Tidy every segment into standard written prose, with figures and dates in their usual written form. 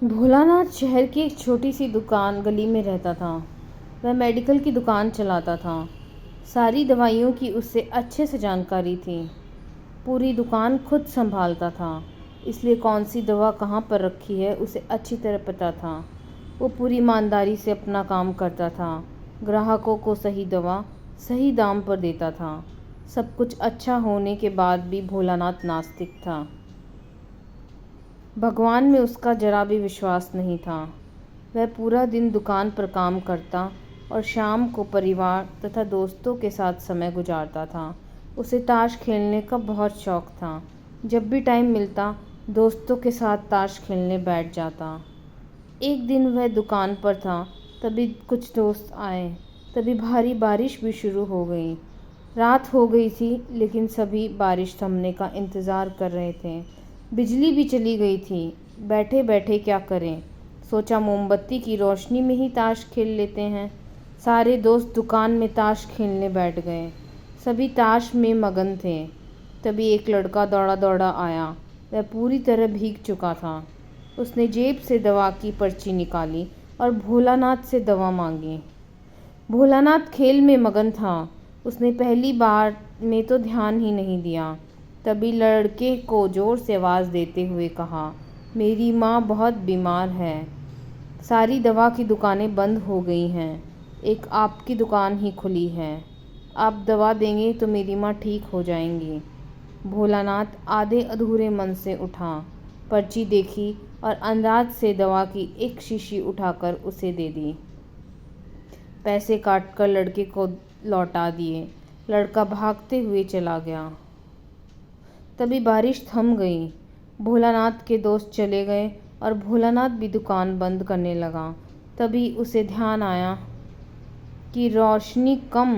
भोलानाथ शहर की एक छोटी सी दुकान गली में रहता था। वह मेडिकल की दुकान चलाता था। सारी दवाइयों की उससे अच्छे से जानकारी थी। पूरी दुकान खुद संभालता था, इसलिए कौन सी दवा कहाँ पर रखी है उसे अच्छी तरह पता था। वो पूरी ईमानदारी से अपना काम करता था। ग्राहकों को सही दवा सही दाम पर देता था। सब कुछ अच्छा होने के बाद भी भोलानाथ नास्तिक था। भगवान में उसका जरा भी विश्वास नहीं था। वह पूरा दिन दुकान पर काम करता और शाम को परिवार तथा दोस्तों के साथ समय गुजारता था। उसे ताश खेलने का बहुत शौक था। जब भी टाइम मिलता दोस्तों के साथ ताश खेलने बैठ जाता। एक दिन वह दुकान पर था, तभी कुछ दोस्त आए। तभी भारी बारिश भी शुरू हो गई। रात हो गई थी, लेकिन सभी बारिश थमने का इंतज़ार कर रहे थे। बिजली भी चली गई थी। बैठे बैठे क्या करें, सोचा मोमबत्ती की रोशनी में ही ताश खेल लेते हैं। सारे दोस्त दुकान में ताश खेलने बैठ गए। सभी ताश में मगन थे। तभी एक लड़का दौड़ा दौड़ा आया। वह पूरी तरह भीग चुका था। उसने जेब से दवा की पर्ची निकाली और भोलानाथ से दवा मांगी। भोलानाथ खेल में मगन था। उसने पहली बार में तो ध्यान ही नहीं दिया। तभी लड़के को ज़ोर से आवाज़ देते हुए कहा, मेरी माँ बहुत बीमार है। सारी दवा की दुकानें बंद हो गई हैं। एक आपकी दुकान ही खुली है। आप दवा देंगे तो मेरी माँ ठीक हो जाएंगी। भोलानाथ आधे अधूरे मन से उठा, पर्ची देखी और अंदाज से दवा की एक शीशी उठाकर उसे दे दी। पैसे काटकर लड़के को लौटा दिए। लड़का भागते हुए चला गया। तभी बारिश थम गई। भोलानाथ के दोस्त चले गए और भोलानाथ भी दुकान बंद करने लगा। तभी उसे ध्यान आया कि रोशनी कम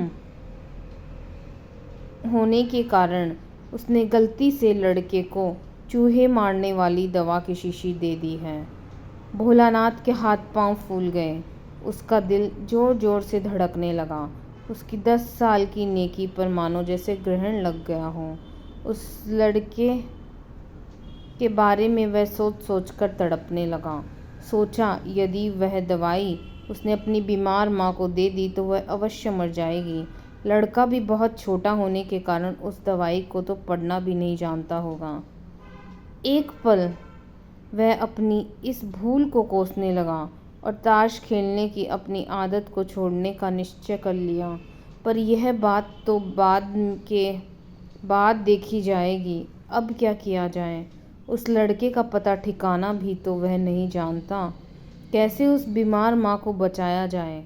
होने के कारण उसने गलती से लड़के को चूहे मारने वाली दवा की शीशी दे दी है। भोलानाथ के हाथ पांव फूल गए। उसका दिल जोर जोर से धड़कने लगा। उसकी 10 साल की नेकी पर मानो जैसे ग्रहण लग गया हो। उस लड़के के बारे में वह सोच सोच कर तड़पने लगा। सोचा, यदि वह दवाई उसने अपनी बीमार माँ को दे दी तो वह अवश्य मर जाएगी। लड़का भी बहुत छोटा होने के कारण उस दवाई को तो पढ़ना भी नहीं जानता होगा। एक पल वह अपनी इस भूल को कोसने लगा और ताश खेलने की अपनी आदत को छोड़ने का निश्चय कर लिया। पर यह बात तो बाद देखी जाएगी। अब क्या किया जाए? उस लड़के का पता ठिकाना भी तो वह नहीं जानता। कैसे उस बीमार माँ को बचाया जाए?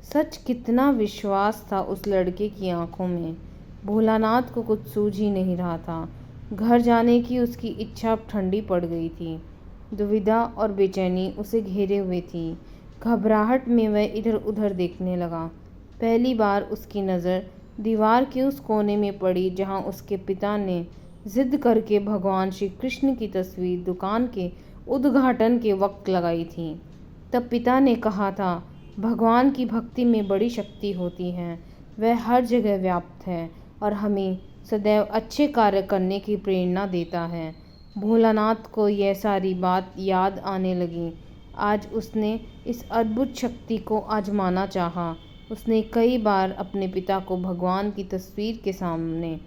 सच कितना विश्वास था उस लड़के की आंखों में। भोलानाथ को कुछ सूझ ही नहीं रहा था। घर जाने की उसकी इच्छा ठंडी पड़ गई थी। दुविधा और बेचैनी उसे घेरे हुए थी। घबराहट में वह इधर उधर देखने लगा। पहली बार उसकी नज़र दीवार के उस कोने में पड़ी जहाँ उसके पिता ने जिद करके भगवान श्री कृष्ण की तस्वीर दुकान के उद्घाटन के वक्त लगाई थी। तब पिता ने कहा था, भगवान की भक्ति में बड़ी शक्ति होती है। वह हर जगह व्याप्त है और हमें सदैव अच्छे कार्य करने की प्रेरणा देता है। भोलानाथ को यह सारी बात याद आने लगी। आज उसने इस अद्भुत शक्ति को आजमाना चाहा। उसने कई बार अपने पिता को भगवान की तस्वीर के सामने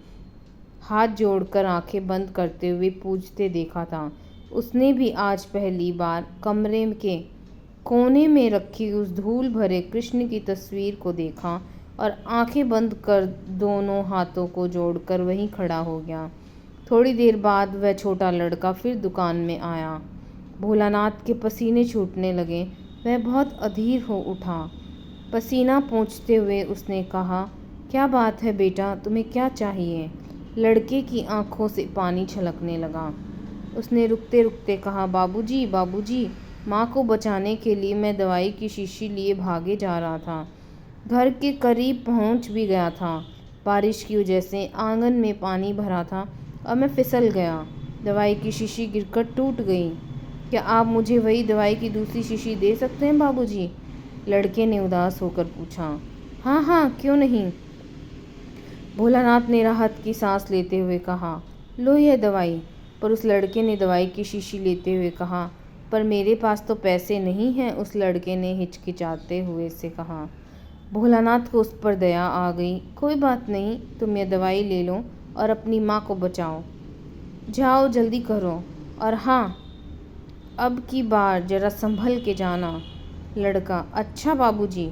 हाथ जोड़कर आंखें बंद करते हुए पूजते देखा था। उसने भी आज पहली बार कमरे के कोने में रखी उस धूल भरे कृष्ण की तस्वीर को देखा और आंखें बंद कर दोनों हाथों को जोड़कर वहीं खड़ा हो गया। थोड़ी देर बाद वह छोटा लड़का फिर दुकान में आया। भोलानाथ के पसीने छूटने लगे। वह बहुत अधीर हो उठा। पसीना पोंछते हुए उसने कहा, क्या बात है बेटा, तुम्हें क्या चाहिए? लड़के की आंखों से पानी छलकने लगा। उसने रुकते रुकते कहा, बाबूजी बाबूजी, माँ को बचाने के लिए मैं दवाई की शीशी लिए भागे जा रहा था। घर के करीब पहुँच भी गया था। बारिश की वजह से आंगन में पानी भरा था और मैं फिसल गया। दवाई की शीशी गिरकर टूट गई। क्या आप मुझे वही दवाई की दूसरी शीशी दे सकते हैं बाबूजी? लड़के ने उदास होकर पूछा। हाँ हाँ, क्यों नहीं। भोलानाथ ने राहत की सांस लेते हुए कहा, लो यह दवाई। पर उस लड़के ने दवाई की शीशी लेते हुए कहा, पर मेरे पास तो पैसे नहीं हैं, उस लड़के ने हिचकिचाते हुए से कहा। भोलानाथ को उस पर दया आ गई। कोई बात नहीं, तुम ये दवाई ले लो और अपनी माँ को बचाओ। जाओ जल्दी करो, और हाँ, अब की बार जरा संभल के जाना। लड़का अच्छा बाबूजी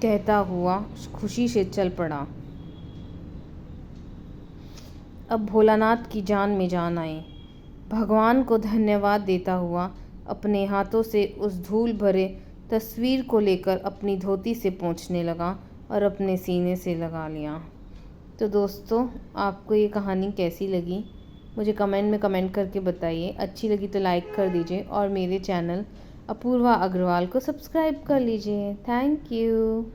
कहता हुआ खुशी से चल पड़ा। अब भोलानाथ की जान में जान आई। भगवान को धन्यवाद देता हुआ अपने हाथों से उस धूल भरे तस्वीर को लेकर अपनी धोती से पोंछने लगा और अपने सीने से लगा लिया। तो दोस्तों, आपको ये कहानी कैसी लगी मुझे कमेंट में कमेंट करके बताइए। अच्छी लगी तो लाइक कर दीजिए और मेरे चैनल अपूर्वा अग्रवाल को सब्सक्राइब कर लीजिए। Thank you.